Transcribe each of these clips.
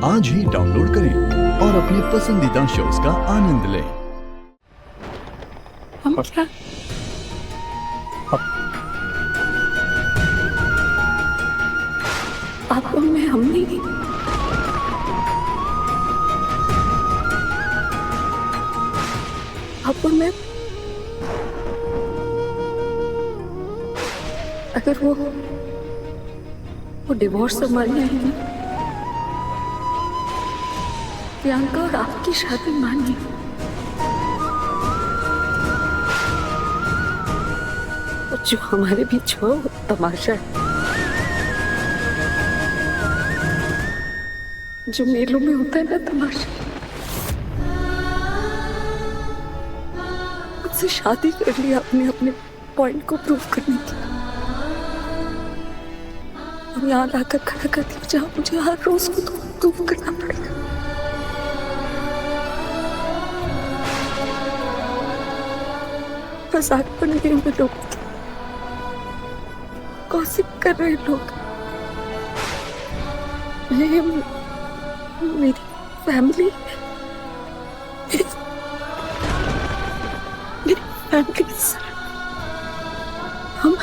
आज ही डाउनलोड करें और अपने पसंदीदा शोज का आनंद लें। हम क्या आपको मैं हम नहीं आपको मैं अगर वो डिवोर्स संभालने आई ना, प्रियंका और आपकी शादी मानी, और जो हमारे बीच हुआ वो तमाशा है। जो मेलों में होता है ना तमाशा, मुझसे शादी कर लिया आपने अपने पॉइंट को प्रूव करने के लिए, और यहाँ लाकर खड़ा कर दिया जहाँ मुझे हर रोज को तो प्रूव करना पड़ेगा। मजाक बन गए हैं लोग, गॉसिप कर रहे हैं लोग। मेरी फैमिली हम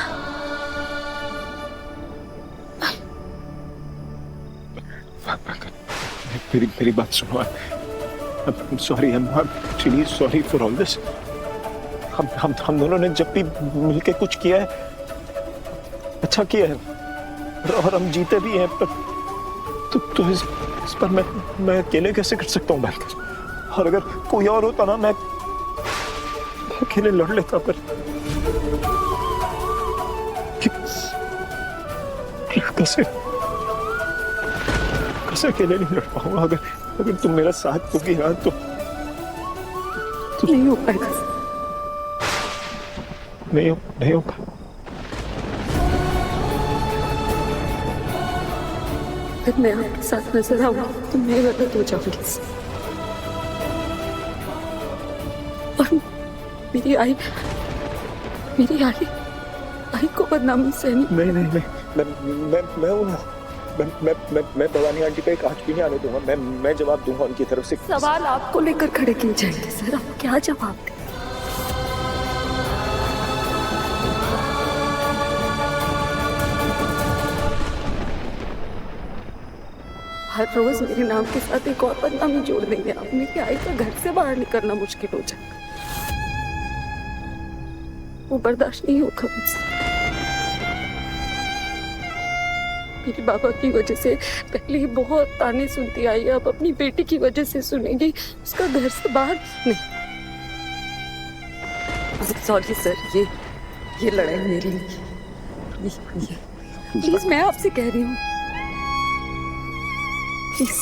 मेरी बात सुनो। I'm sorry, I'm really sorry for all this. हम दोनों ने जब भी मिलके कुछ किया है अच्छा किया है, और हम जीते भी हैं, पर तो इस पर मैं अकेले कैसे कर सकता हूँ बैठकर? और अगर कोई और होता ना, मैं अकेले लड़ लेता, पर कैसे अकेले नहीं लड़ पाऊंगा? अगर तुम मेरा साथ दोगी ना तो नहीं हो पाएगा। नहीं होगा। अगर मैं आपके साथ नजर आऊंगा तो मैं गलत हो जाऊंगी, और मेरी आई को बदनामी सहनी। नहीं, मैं भवानी आंटी पे एक आज भी नहीं आने दूंगा। मैं जवाब दूंगा उनकी तरफ से। सवाल आपको लेकर खड़े किए जाएंगे सर, आप क्या जवाब दें? हर रोज मेरे नाम के साथ एक और बदनामी जोड़ देंगे आप। मेरी आई का घर से बाहर निकलना मुश्किल हो जाएगा, वो बर्दाश्त नहीं होगा मुझसे। मेरे बाबा की वजह से पहले ही बहुत ताने सुनती आई है, अब अपनी बेटी की वजह से सुनेगी। उसका घर से बाहर नहीं। सॉरी सर, ये लड़ाई मेरी नहीं। प्लीज मैं आपसे कह रही हूँ, प्लीज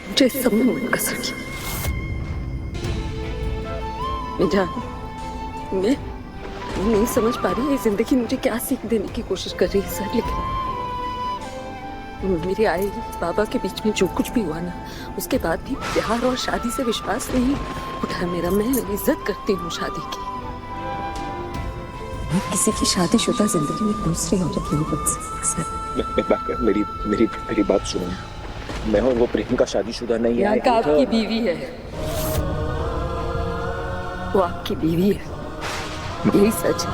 मुझे सब में मत कसर की। मैं नहीं समझ पा रही है जिंदगी मुझे क्या सीख देने की कोशिश कर रही है सर, लेकिन मेरे आई बाबा के बीच में जो कुछ भी हुआ ना, उसके बाद भी प्यार और शादी से विश्वास नहीं उठा मेरा। मैं इज्जत करती हूँ शादी की। मैं किसी की शादीशुदा जिंदगी में दूसरी औरत नहीं बन सकती सर। मेरी बात सुनो। मैं और वो प्रियंका शादीशुदा नहीं है। प्रियंका आपकी बीवी है, वो आपकी बीवी है, यही सच है।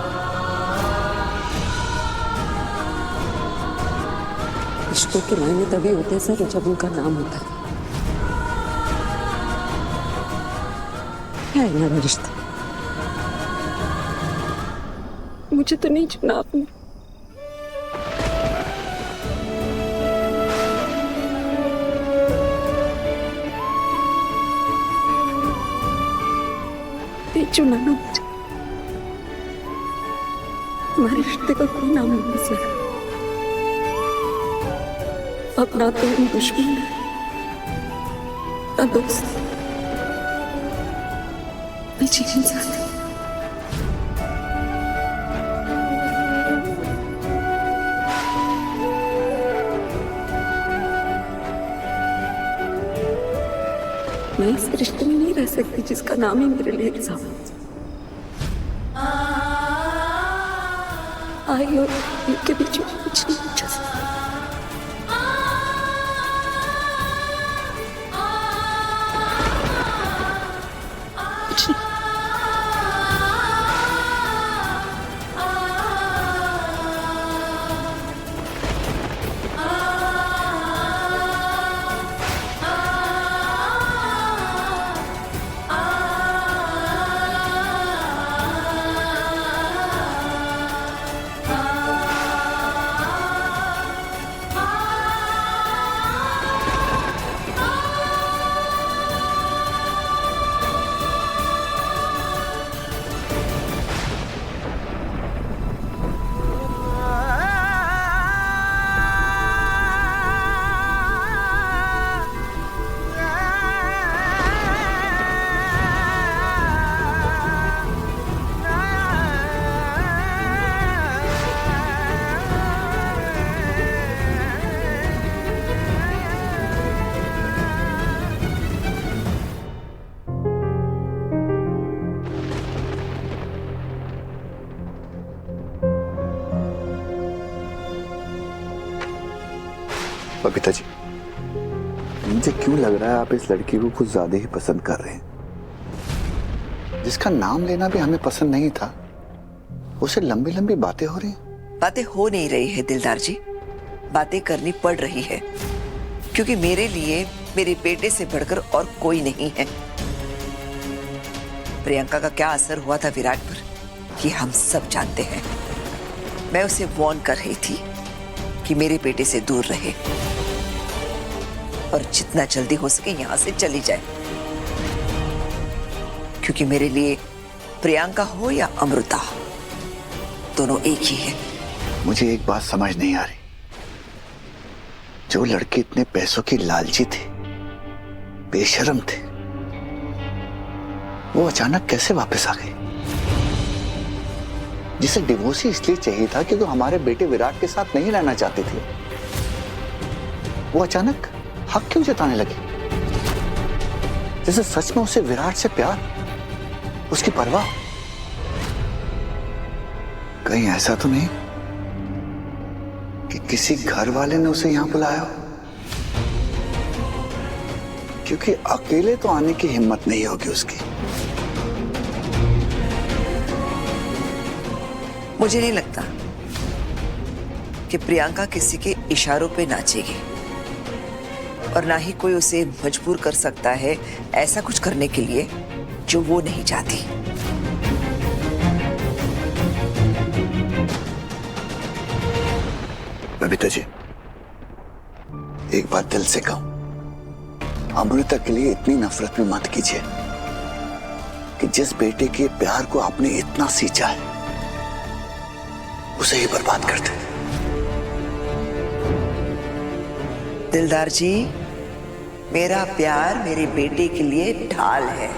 रिश्तों के मायने तभी होते हैं सर जब उनका नाम होता है। क्या है हमारा रिश्ता? मुझे तो नहीं चुना आपने। नहीं चुना ना मुझे। हमारे रिश्ते का कोई नाम नहीं सर। अब ना तो हम दुश्मन है ना दोस्त, मैं जीना चाहती। मैं इस रिश्ते में नहीं रह सकती जिसका नाम ही मेरे लिए इल्जाम है। आई और के बीच में कुछ नहीं बचा सकता। कुछ नहीं। बबीता जी, मुझे क्यों लग रहा है आप इस लड़की को कुछ ज्यादा ही पसंद कर रहे हैं। जिसका नाम लेना भी हमें पसंद नहीं था, उसे लंबी लंबी बातें हो रही हैं। बातें हो नहीं रही है दिलदार जी, बातें करनी पड़ रही है, क्योंकि मेरे लिए मेरे बेटे से बढ़कर और कोई नहीं है। प्रियंका का क्या असर हुआ था विराट पर, ये हम सब जानते हैं। मैं उसे वार्न कर रही थी कि मेरे बेटे से दूर रहे और जितना जल्दी हो सके यहां से चली जाए, क्योंकि मेरे लिए प्रियंका हो या अमृता, दोनों एक ही है। मुझे एक बात समझ नहीं आ रही, जो लड़के इतने पैसों की लालची थे, बेशर्म थे, वो अचानक कैसे वापस आ गए। जिसे डिवोर्स ही इसलिए चाहिए था क्योंकि हमारे बेटे विराट के साथ नहीं रहना चाहते थे, वो अचानक हक क्यों जताने लगे, जैसे सच में उसे विराट से प्यार, उसकी परवाह। कहीं ऐसा तो नहीं कि किसी घर वाले ने उसे यहां बुलाया हो, क्योंकि अकेले तो आने की हिम्मत नहीं होगी उसकी। मुझे नहीं लगता कि प्रियंका किसी के इशारों पे नाचेगी, और ना ही कोई उसे मजबूर कर सकता है ऐसा कुछ करने के लिए जो वो नहीं चाहती। बबीता जी, एक बात दिल से कहूं, अमृता के लिए इतनी नफरत भी मत कीजिए कि जिस बेटे के प्यार को आपने इतना सींचा है, उसे ही बर्बाद कर दे। दिलदार जी, मेरा प्यार मेरे बेटे के लिए ढाल है।